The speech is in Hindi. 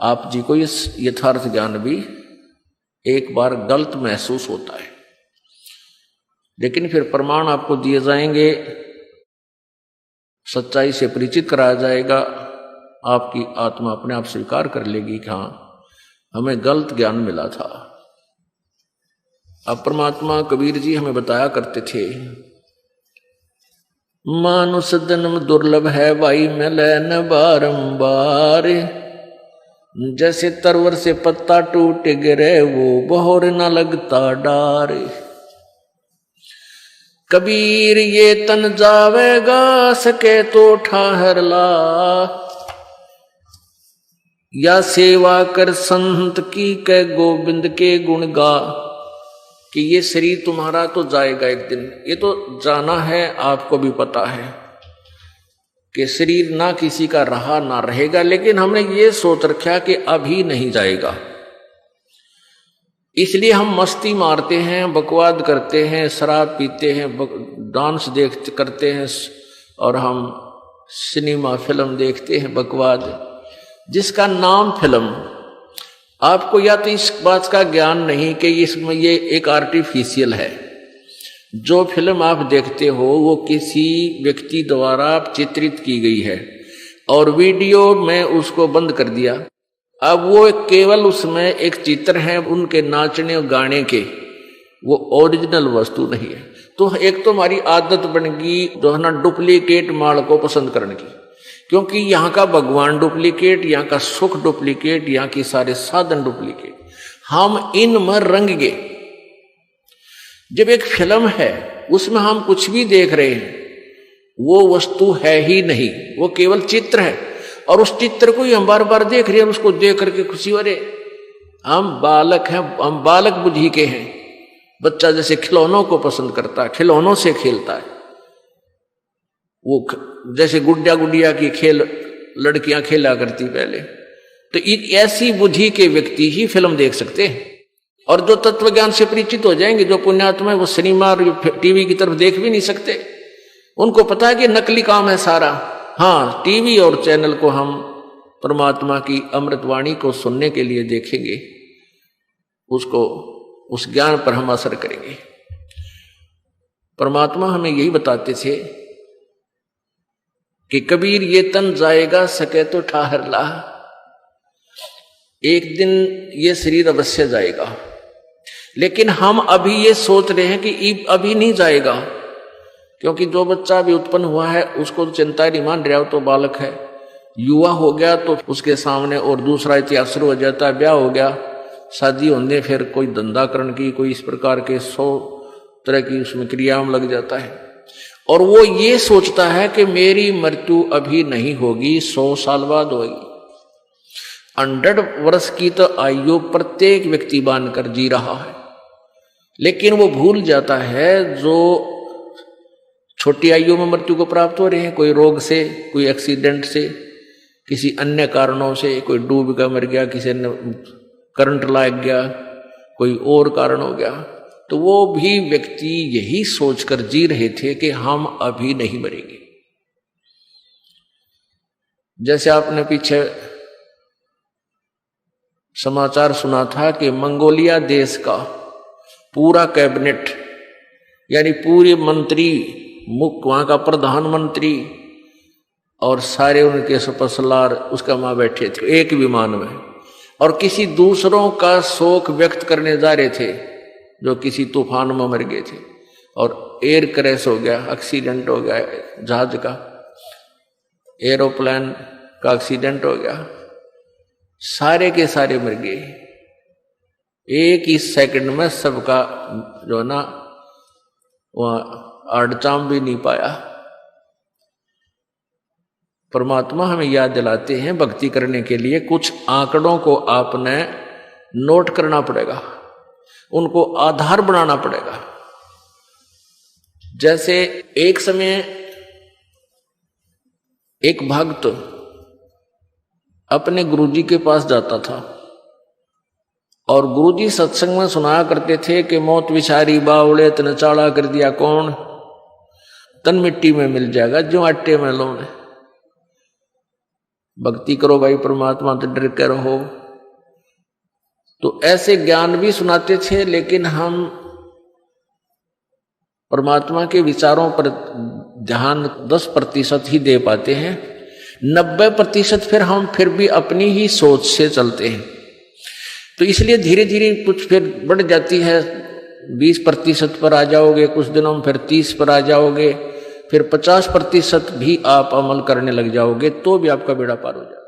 आप जी को इस यथार्थ ज्ञान भी एक बार गलत महसूस होता है, लेकिन फिर प्रमाण आपको दिए जाएंगे, सच्चाई से परिचित कराया जाएगा, आपकी आत्मा अपने आप स्वीकार कर लेगी कि हाँ हमें गलत ज्ञान मिला था। अब परमात्मा कबीर जी हमें बताया करते थे, मानुष जन्म दुर्लभ है भाई मिले न बारंबार, जैसे तरवर से पत्ता टूट गिरे वो बहोर न लगता डार। कबीर ये तन जावेगा सके तो ठाहर ला, या सेवा कर संत की के गोविंद के गुण गा। कि ये शरीर तुम्हारा तो जाएगा एक दिन, ये तो जाना है, आपको भी पता है कि शरीर ना किसी का रहा ना रहेगा, लेकिन हमने ये सोच रखा कि अभी नहीं जाएगा, इसलिए हम मस्ती मारते हैं, बकवाद करते हैं, शराब पीते हैं, डांस करते हैं, और हम सिनेमा फिल्म देखते हैं, बकवाद, जिसका नाम फिल्म। आपको या तो इस बात का ज्ञान नहीं कि इसमें ये एक आर्टिफिशियल है, जो फिल्म आप देखते हो वो किसी व्यक्ति द्वारा चित्रित की गई है और वीडियो में उसको बंद कर दिया। अब वो केवल उसमें एक चित्र है उनके नाचने और गाने के, वो ओरिजिनल वस्तु नहीं है। तो एक तो हमारी आदत बन गई जो है ना डुप्लीकेट माल को पसंद करने की, क्योंकि यहाँ का भगवान डुप्लीकेट, यहाँ का सुख डुप्लीकेट, यहाँ के सारे साधन डुप्लीकेट, हम इनमें रंग गए। जब एक फिल्म है उसमें हम कुछ भी देख रहे हैं, वो वस्तु है ही नहीं, वो केवल चित्र है, और उस चित्र को ही हम बार बार देख रहे हैं, उसको देख करके खुशी हो रहे। हम बालक हैं, हम बालक बुद्धि के हैं। बच्चा जैसे खिलौनों को पसंद करता है, खिलौनों से खेलता है, वो जैसे गुड्डिया गुड़िया की खेल लड़कियां खेला करती पहले, तो ऐसी बुद्धि के व्यक्ति ही फिल्म देख सकते हैं। और जो तत्व ज्ञान से परिचित हो जाएंगे, जो पुण्यात्मा है, वो सिनेमा और टीवी की तरफ देख भी नहीं सकते। उनको पता है कि नकली काम है सारा। हाँ, टीवी और चैनल को हम परमात्मा की अमृतवाणी को सुनने के लिए देखेंगे, उसको उस ज्ञान पर हम असर करेंगे। परमात्मा हमें यही बताते थे कि कबीर ये तन जाएगा सके तो ठाहर ला, एक दिन ये शरीर अवश्य जाएगा, लेकिन हम अभी ये सोच रहे हैं कि अभी नहीं जाएगा, क्योंकि जो बच्चा अभी उत्पन्न हुआ है उसको चिंता नहीं मान रहा, तो बालक है। युवा हो गया तो उसके सामने और दूसरा इतिहास शुरू हो जाता है, ब्याह हो गया, शादी होने, फिर कोई धंधाकरण की, कोई इस प्रकार के 100 तरह की उसमें क्रियाओं लग जाता है, और वो ये सोचता है कि मेरी मृत्यु अभी नहीं होगी, 100 साल बाद होगी। 100 वर्ष की तो आयु प्रत्येक व्यक्ति बांधकर जी रहा है, लेकिन वो भूल जाता है जो छोटी आयु में मृत्यु को प्राप्त हो रहे हैं, कोई रोग से, कोई एक्सीडेंट से, किसी अन्य कारणों से, कोई डूब कर मर गया, किसी ने करंट लग गया, कोई और कारण हो गया, तो वो भी व्यक्ति यही सोचकर जी रहे थे कि हम अभी नहीं मरेंगे। जैसे आपने पीछे समाचार सुना था कि मंगोलिया देश का पूरा कैबिनेट, यानी पूरे मंत्री, मुख्य वहां का प्रधानमंत्री और सारे उनके सपसलार उसका वहां बैठे थे एक विमान में, और किसी दूसरों का शोक व्यक्त करने जा रहे थे जो किसी तूफान में मर गए थे, और एयर क्रैश हो गया, एक्सीडेंट हो गया, जहाज का, एरोप्लेन का एक्सीडेंट हो गया, सारे के सारे मर गए। एक ही सेकंड में सबका जो है ना वह आड़चाम भी नहीं पाया। परमात्मा हमें याद दिलाते हैं भक्ति करने के लिए कुछ आंकड़ों को आपने नोट करना पड़ेगा, उनको आधार बनाना पड़ेगा। जैसे एक समय एक भक्त अपने गुरुजी के पास जाता था, और गुरुजी सत्संग में सुनाया करते थे कि मौत विचारी बावड़े तन चाड़ा कर दिया कौन, तन मिट्टी में मिल जाएगा जो आटे में लौड़े। भक्ति करो भाई, परमात्मा से डर के रहो। तो ऐसे ज्ञान भी सुनाते थे, लेकिन हम परमात्मा के विचारों पर ध्यान 10% ही दे पाते हैं। 90% फिर भी अपनी ही सोच से चलते हैं। तो इसलिए धीरे धीरे कुछ फिर बढ़ जाती है, 20% पर आ जाओगे, कुछ दिनों में फिर 30 पर आ जाओगे, फिर 50% भी आप अमल करने लग जाओगे, तो भी आपका बेड़ा पार हो जाएगा।